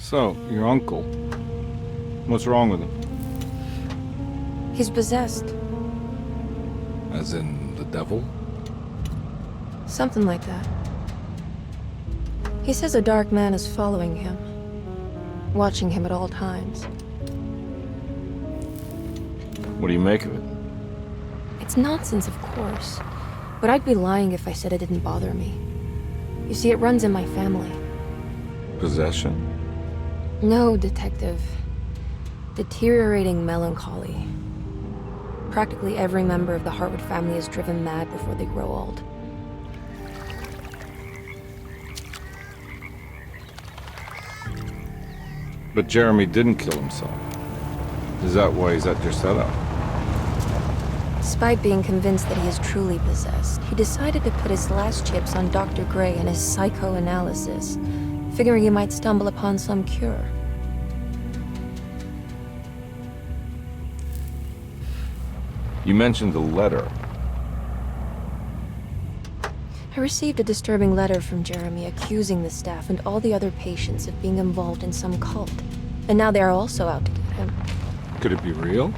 So, your uncle. What's wrong with him? He's possessed. As in the devil? Something like that. He says a dark man is following him, watching him at all times. What do you make of it? It's nonsense, of course, but I'd be lying if I said it didn't bother me. You see, it runs in my family. Possession? No, Detective. Deteriorating melancholy. Practically every member of the Hartwood family is driven mad before they grow old. But Jeremy didn't kill himself. Is that why he's at your setup? Despite being convinced that he is truly possessed, he decided to put his last chips on Dr. Gray and his psychoanalysis, figuring he might stumble upon some cure. You mentioned the letter. I received a disturbing letter from Jeremy accusing the staff and all the other patients of being involved in some cult. And now they are also out to get him. Could it be real?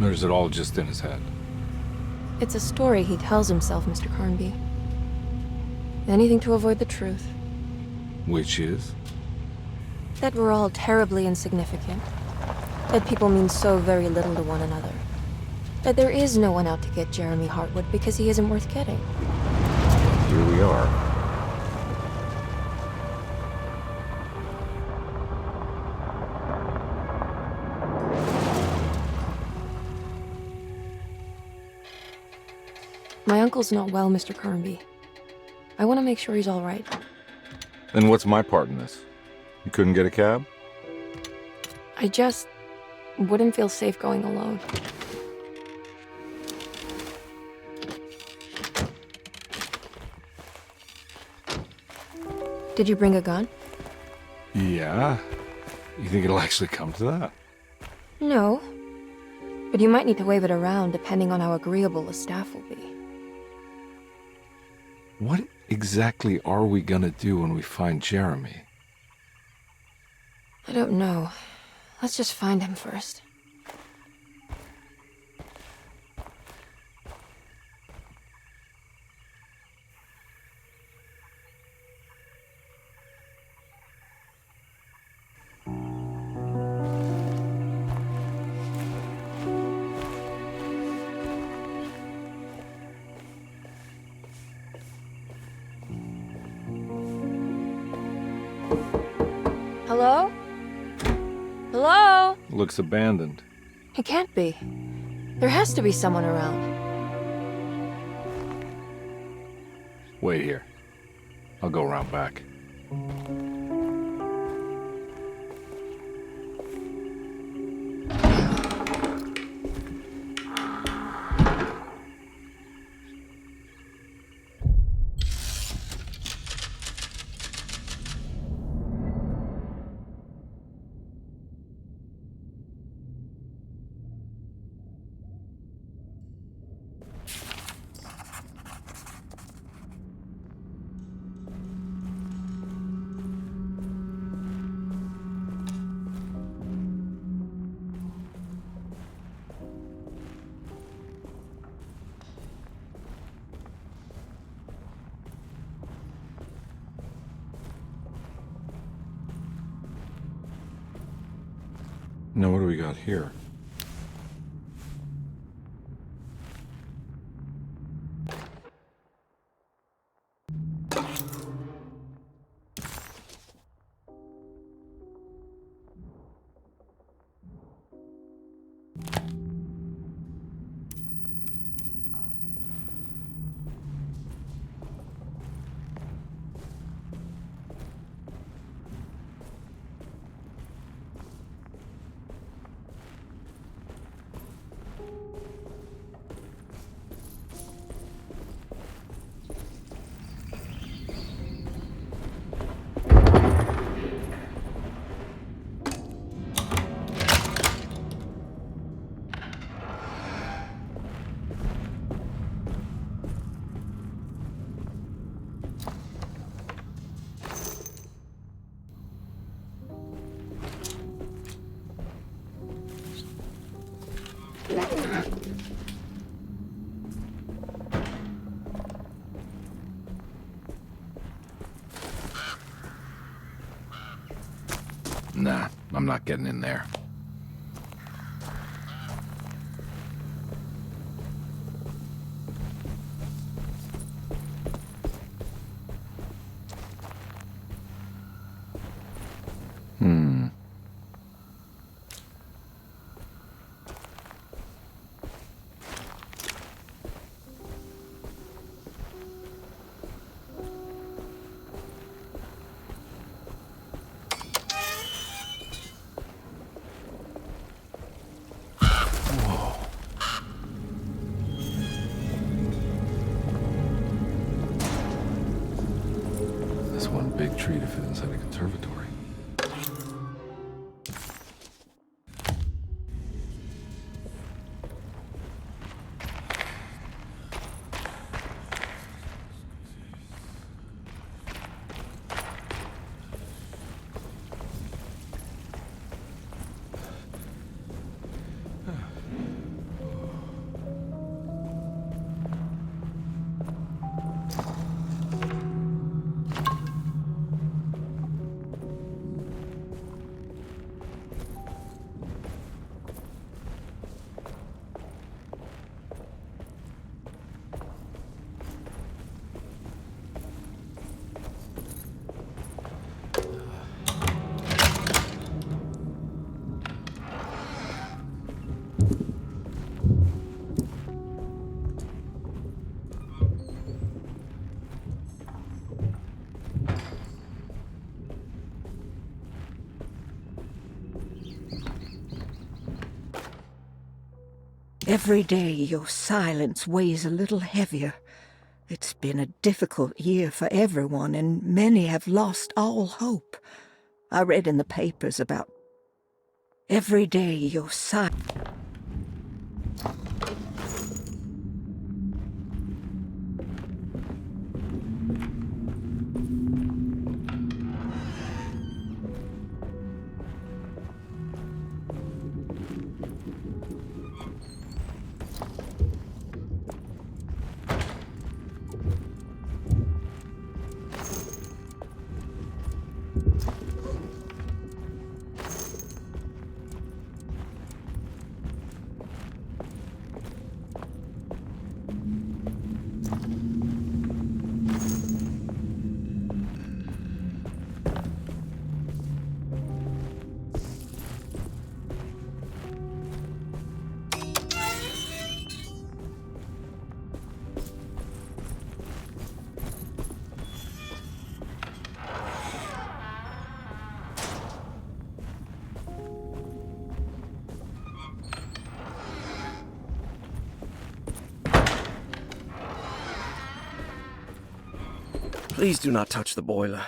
Or is it all just in his head? It's a story he tells himself, Mr. Carnby. Anything to avoid the truth. Which is? That we're all terribly insignificant. That people mean so very little to one another. That there is no one out to get Jeremy Hartwood because he isn't worth getting. Here we are. My uncle's not well, Mr. Carnby. I want to make sure he's all right. Then what's my part in this? You couldn't get a cab? I just wouldn't feel safe going alone. Did you bring a gun? Yeah. You think it'll actually come to that? No. But you might need to wave it around depending on how agreeable the staff will be. What exactly are we gonna do when we find Jeremy? I don't know. Let's just find him first. Hello? Hello? Looks abandoned. It can't be. There has to be someone around. Wait here. I'll go around back. Now what do we got here? Nah, I'm not getting in there. This one big tree to fit inside a conservatory. Every day your silence weighs a little heavier. It's been a difficult year for everyone, and many have lost all hope. I read in the papers about every day your silence. Please do not touch the boiler.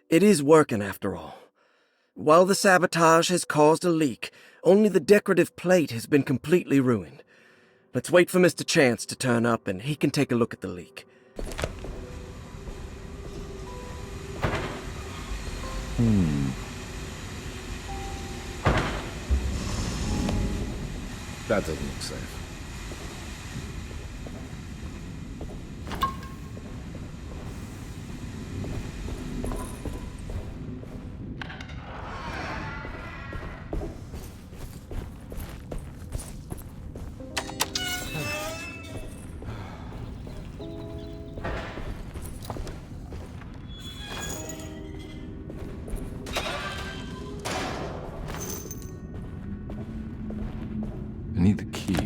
It is working after all. While the sabotage has caused a leak, only the decorative plate has been completely ruined. Let's wait for Mr. Chance to turn up and he can take a look at the leak. That doesn't look safe. I need the key.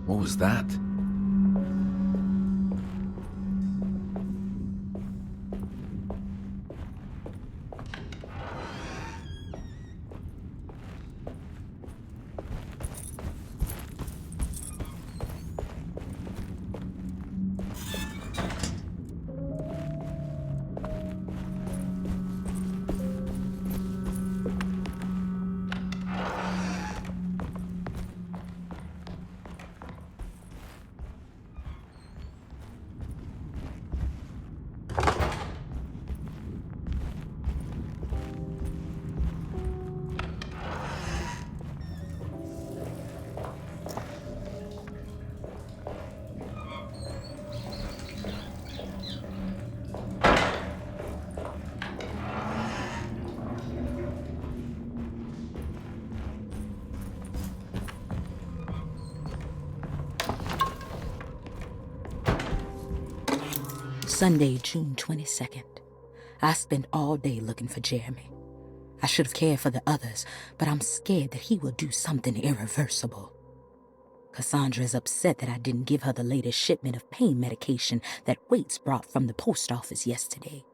What was that? Sunday, June 22nd. I spent all day looking for Jeremy. I should have cared for the others, but I'm scared that he will do something irreversible. Cassandra is upset that I didn't give her the latest shipment of pain medication that Waits brought from the post office yesterday.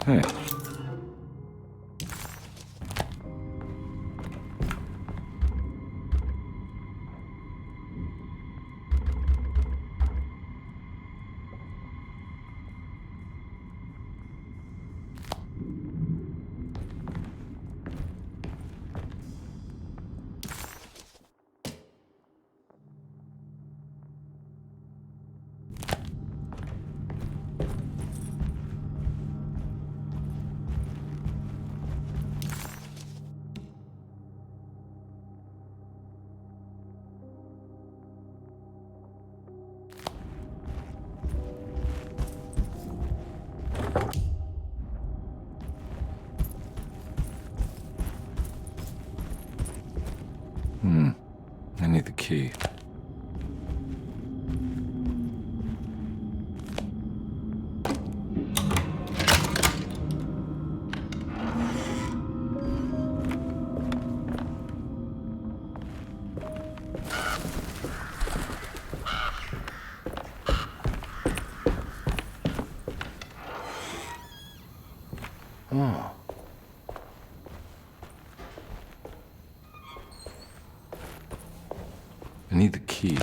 Hey. I need the key. Oh. I need the key.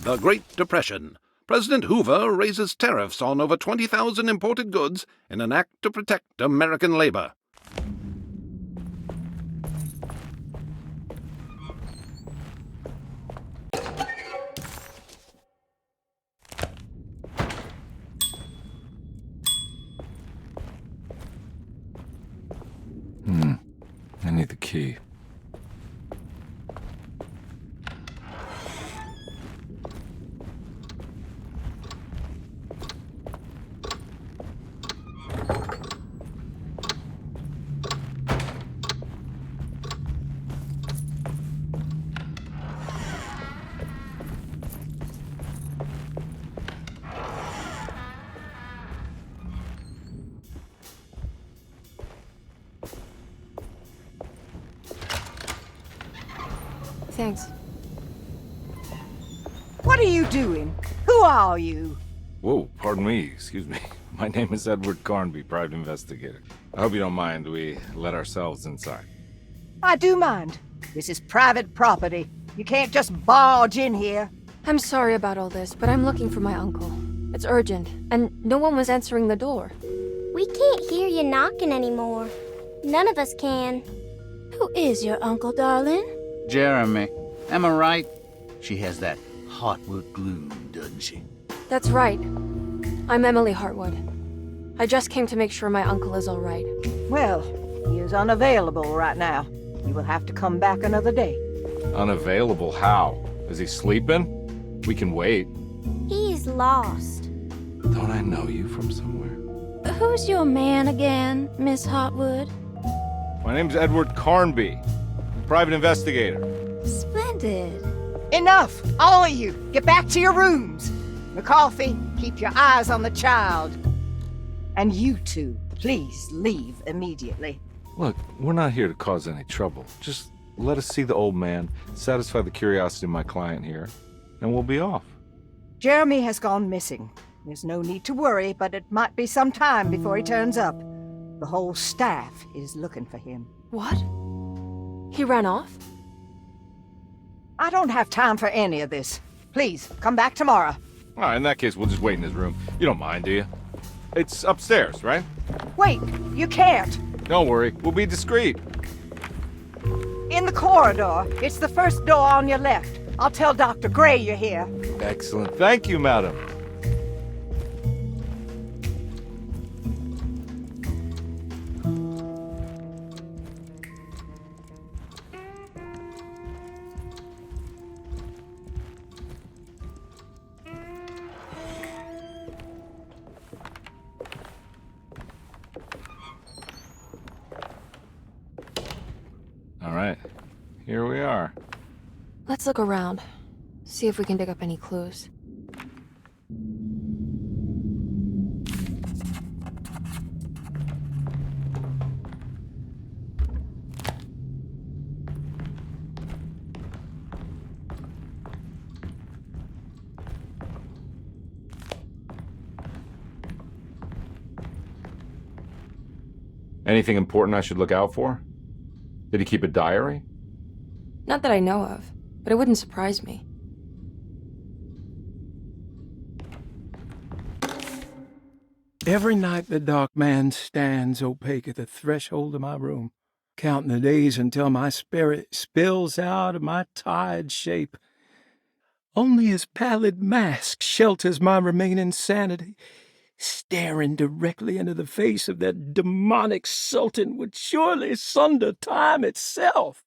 The Great Depression. President Hoover raises tariffs on over 20,000 imported goods in an act to protect American labor. I need the key. Thanks. What are you doing? Who are you? Whoa, pardon me, excuse me. My name is Edward Carnby, private investigator. I hope you don't mind we let ourselves inside. I do mind. This is private property. You can't just barge in here. I'm sorry about all this, but I'm looking for my uncle. It's urgent, and no one was answering the door. We can't hear you knocking anymore. None of us can. Who is your uncle, darling? Jeremy. Am I right? She has that Heartwood glue, doesn't she? That's right. I'm Emily Hartwood. I just came to make sure my uncle is all right. Well, he is unavailable right now. You will have to come back another day. Unavailable how? Is he sleeping? We can wait. He's lost. Don't I know you from somewhere? Who's your man again, Miss Hartwood? My name's Edward Carnby, private investigator. Splendid. Enough! All of you! Get back to your rooms! McCarthy, keep your eyes on the child. And you two, please leave immediately. Look, we're not here to cause any trouble. Just let us see the old man, satisfy the curiosity of my client here, and we'll be off. Jeremy has gone missing. There's no need to worry, but it might be some time before he turns up. The whole staff is looking for him. What? He ran off? I don't have time for any of this. Please, come back tomorrow. All right, in that case, we'll just wait in his room. You don't mind, do you? It's upstairs, right? Wait, you can't. Don't worry, we'll be discreet. In the corridor. It's the first door on your left. I'll tell Dr. Gray you're here. Excellent. Thank you, madam. Let's look around. See if we can dig up any clues. Anything important I should look out for? Did he keep a diary? Not that I know of, but it wouldn't surprise me. Every night the dark man stands opaque at the threshold of my room, counting the days until my spirit spills out of my tired shape. Only his pallid mask shelters my remaining sanity. Staring directly into the face of that demonic sultan would surely sunder time itself.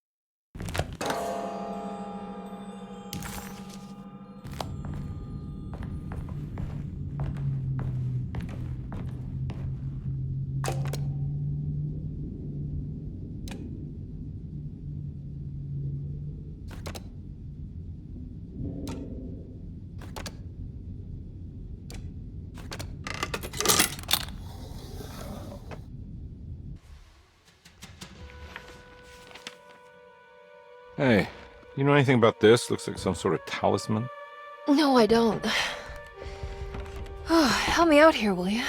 Hey, you know anything about this? Looks like some sort of talisman. No, I don't. Oh, help me out here, will you?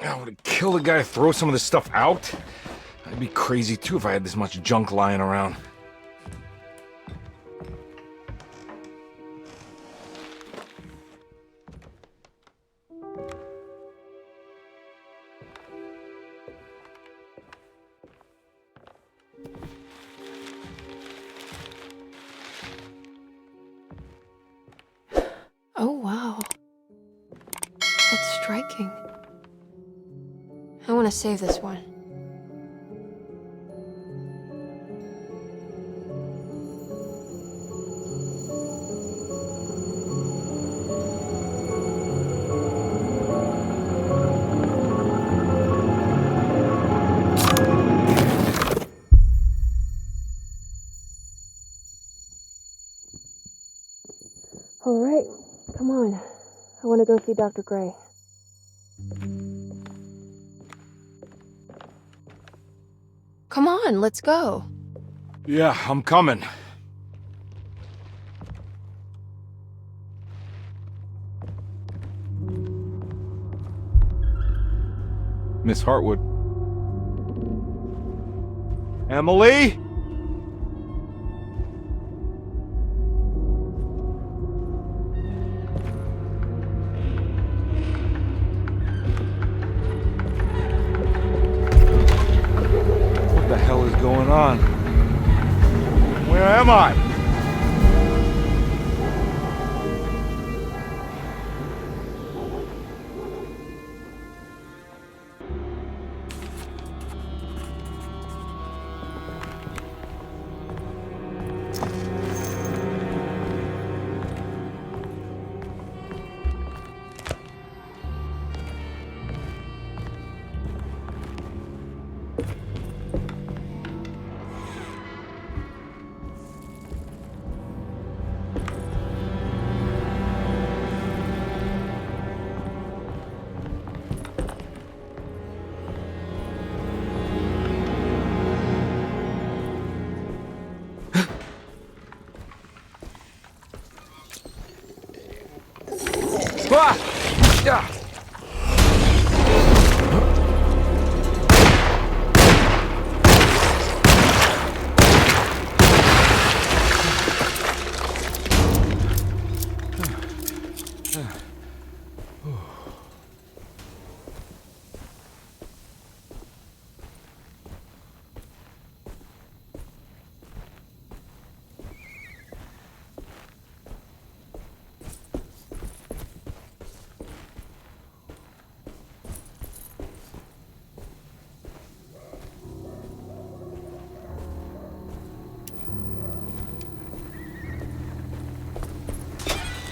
I would kill the guy to throw some of this stuff out. I'd be crazy too if I had this much junk lying around. Oh, wow. That's striking. I want to save this one. All right, come on. I want to go see Dr. Gray. Come on, let's go. Yeah, I'm coming. Miss Hartwood. Emily? What the hell is going on? Where am I? Ah! Yeah.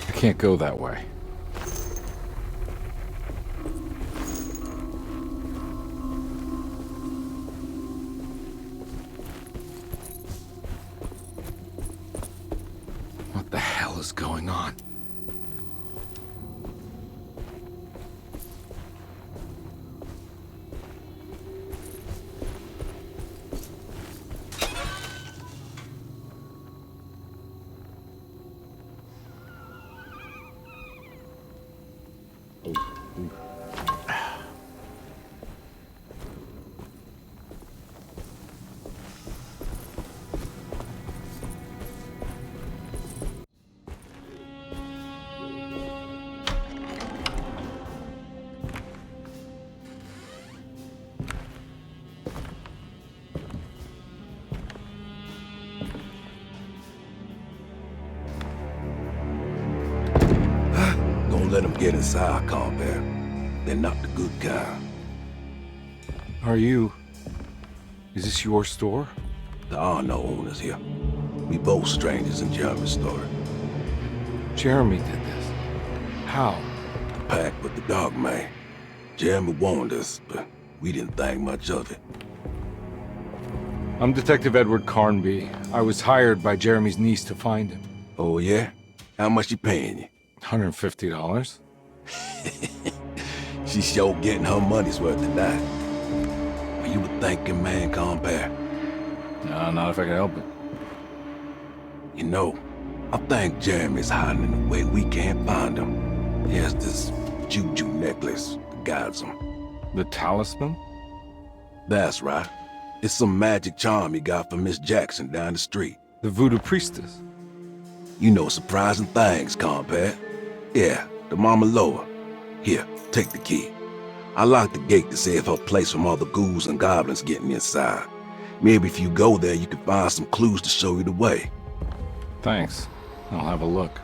I can't go that way. going on? Let them get inside, combat. They're not the good kind. Is this your store? There are no owners here. We both strangers in Jeremy's story. Jeremy did this. How? The pact with the dog man. Jeremy warned us, but we didn't think much of it. I'm Detective Edward Carnby. I was hired by Jeremy's niece to find him. Oh, yeah? How much she paying you? $150. She's sure getting her money's worth tonight. Are you a thinking man, compare? No, not if I can help it. You know, I think Jeremy's hiding in a way we can't find him. He has this juju necklace that guides him. The talisman? That's right. It's some magic charm he got from Miss Jackson down the street. The voodoo priestess? You know surprising things, compare. Yeah, the Mama Loa. Here, take the key. I locked the gate to save her place from all the ghouls and goblins getting inside. Maybe if you go there, you can find some clues to show you the way. Thanks. I'll have a look.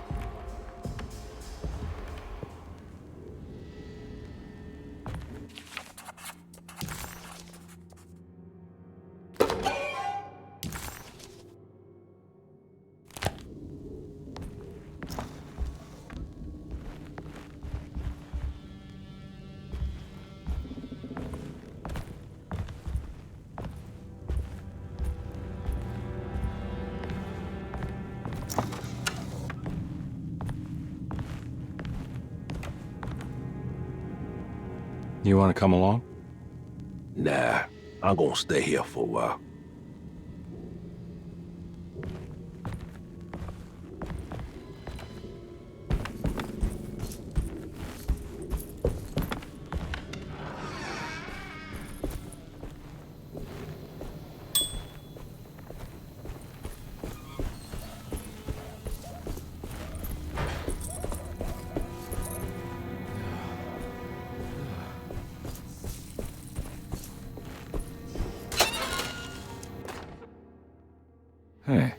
You want to come along? Nah, I'm gonna stay here for a while. Hey.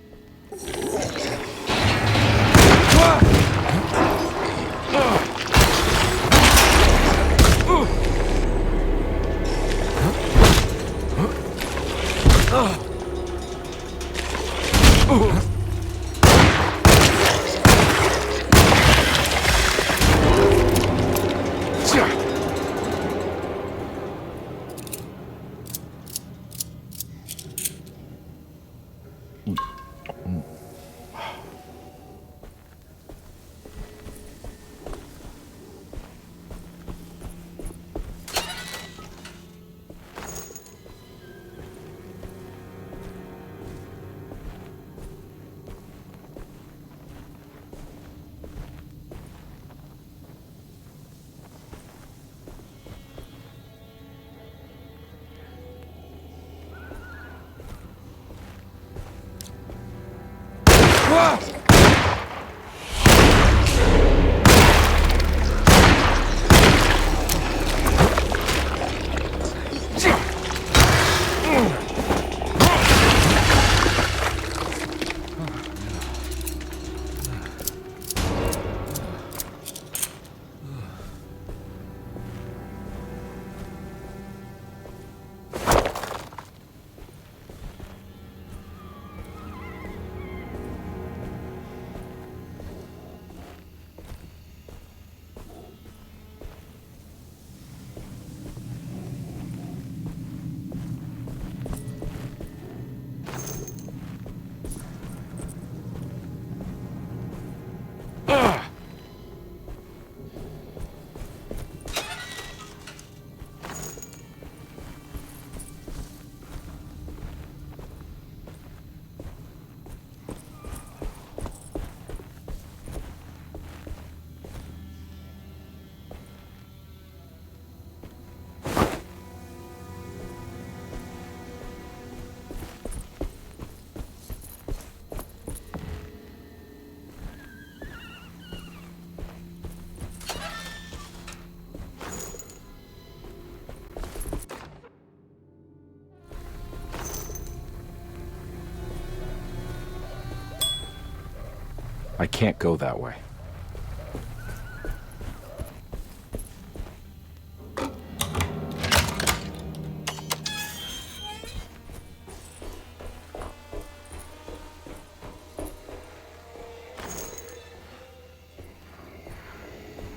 I can't go that way.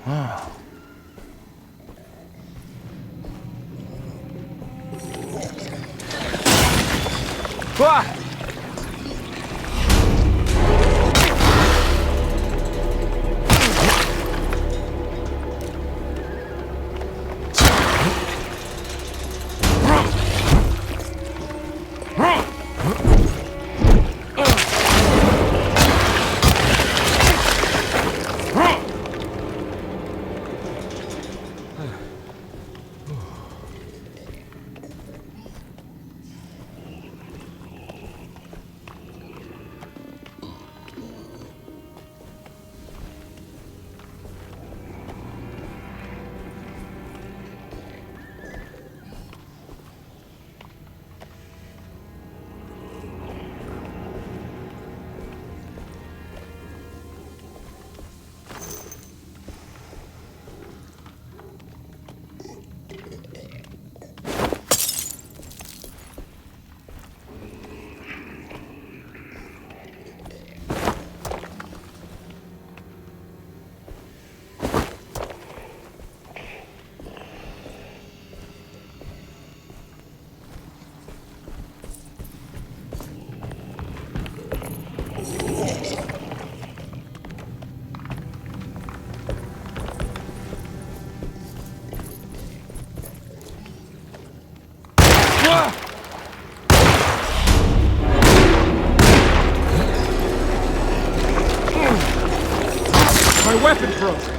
Wow. Ah! My weapon broke.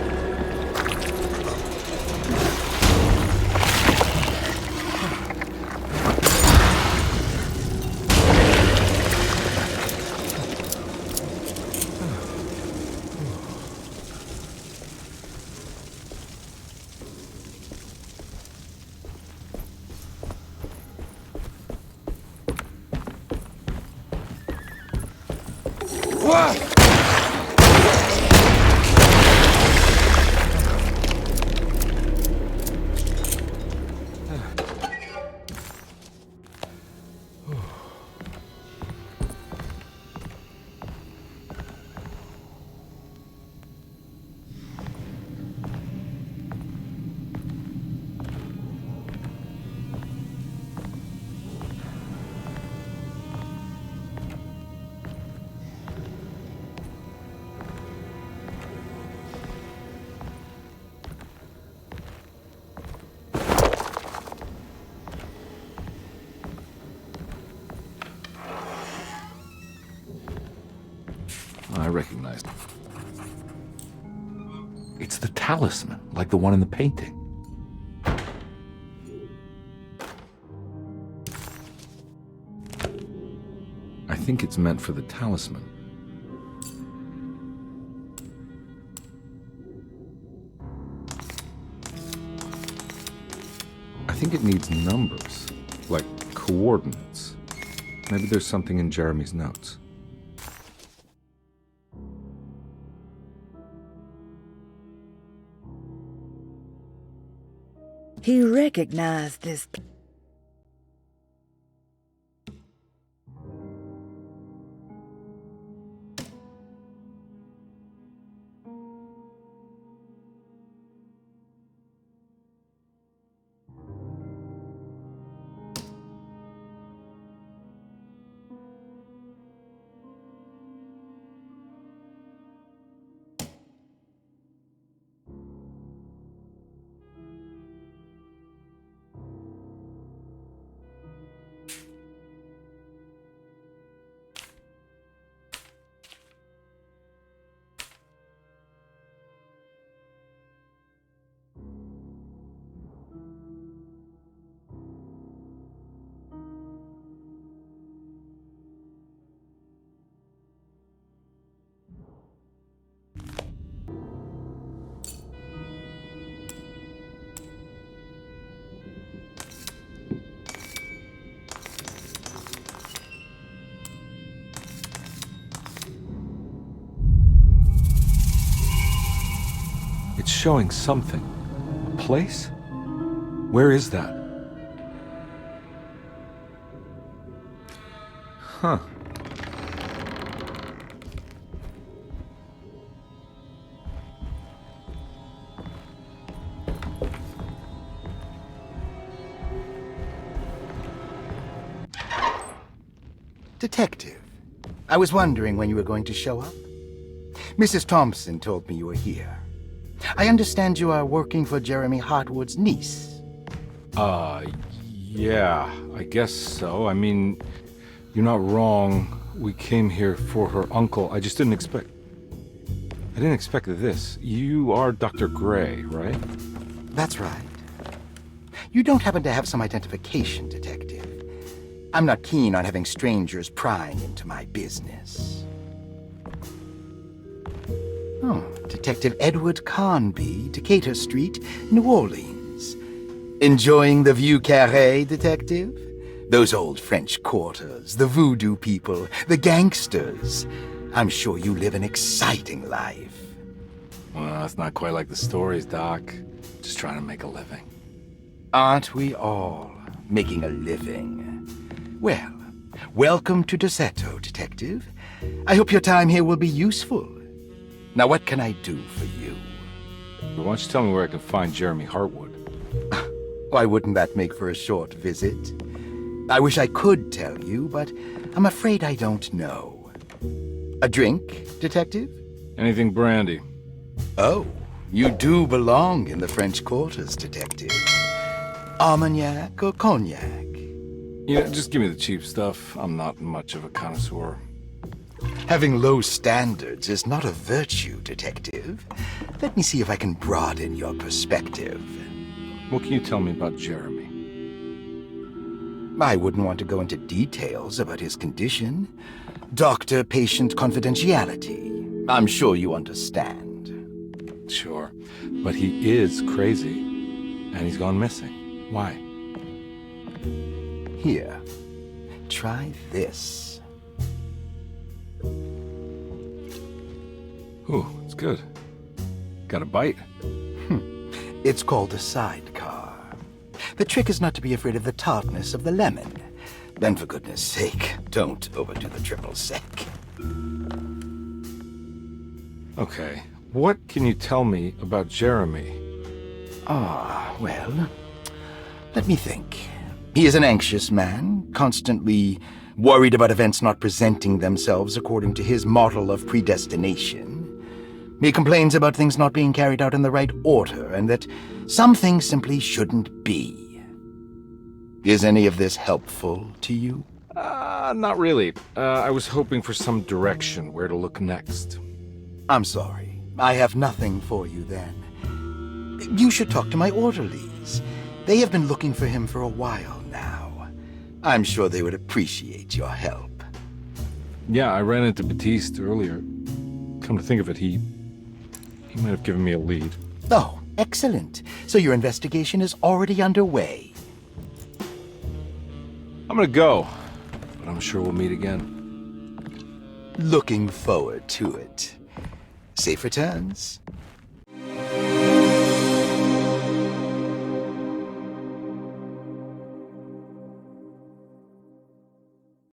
I recognize it. It's the talisman, like the one in the painting. I think it's meant for the talisman. I think it needs numbers, like coordinates. Maybe there's something in Jeremy's notes. He recognized this. showing something. A place? Where is that? Huh. Detective, I was wondering when you were going to show up. Mrs. Thompson told me you were here. I understand you are working for Jeremy Hartwood's niece. Yeah, I guess so. I mean, you're not wrong. We came here for her uncle. I just didn't expect... I didn't expect this. You are Dr. Gray, right? That's right. You don't happen to have some identification, Detective. I'm not keen on having strangers prying into my business. Oh, Detective Edward Carnby, Decatur Street, New Orleans. Enjoying the Vieux Carré, Detective? Those old French quarters, the voodoo people, the gangsters. I'm sure you live an exciting life. Well, it's not quite like the stories, Doc. Just trying to make a living. Aren't we all making a living? Well, welcome to Deseto, Detective. I hope your time here will be useful. Now, what can I do for you? Why don't you tell me where I can find Jeremy Hartwood? Why wouldn't that make for a short visit? I wish I could tell you, but I'm afraid I don't know. A drink, Detective? Anything brandy. Oh, you do belong in the French quarters, Detective. Armagnac or cognac? Yeah, just give me the cheap stuff. I'm not much of a connoisseur. Having low standards is not a virtue, Detective. Let me see if I can broaden your perspective. What can you tell me about Jeremy? I wouldn't want to go into details about his condition. Doctor-patient confidentiality. I'm sure you understand. Sure, but he is crazy, and he's gone missing. Why? Here, try this. Ooh, it's good. Got a bite? It's called a sidecar. The trick is not to be afraid of the tartness of the lemon. Then, for goodness sake, don't overdo the triple sec. Okay, what can you tell me about Jeremy? Well, let me think. He is an anxious man, constantly worried about events not presenting themselves according to his model of predestination. He complains about things not being carried out in the right order, and that some things simply shouldn't be. Is any of this helpful to you? Not really. I was hoping for some direction where to look next. I'm sorry. I have nothing for you then. You should talk to my orderlies. They have been looking for him for a while now. I'm sure they would appreciate your help. Yeah, I ran into Batiste earlier. Come to think of it, he might have given me a lead. Oh, excellent. So your investigation is already underway. I'm gonna go, but I'm sure we'll meet again. Looking forward to it. Safe returns.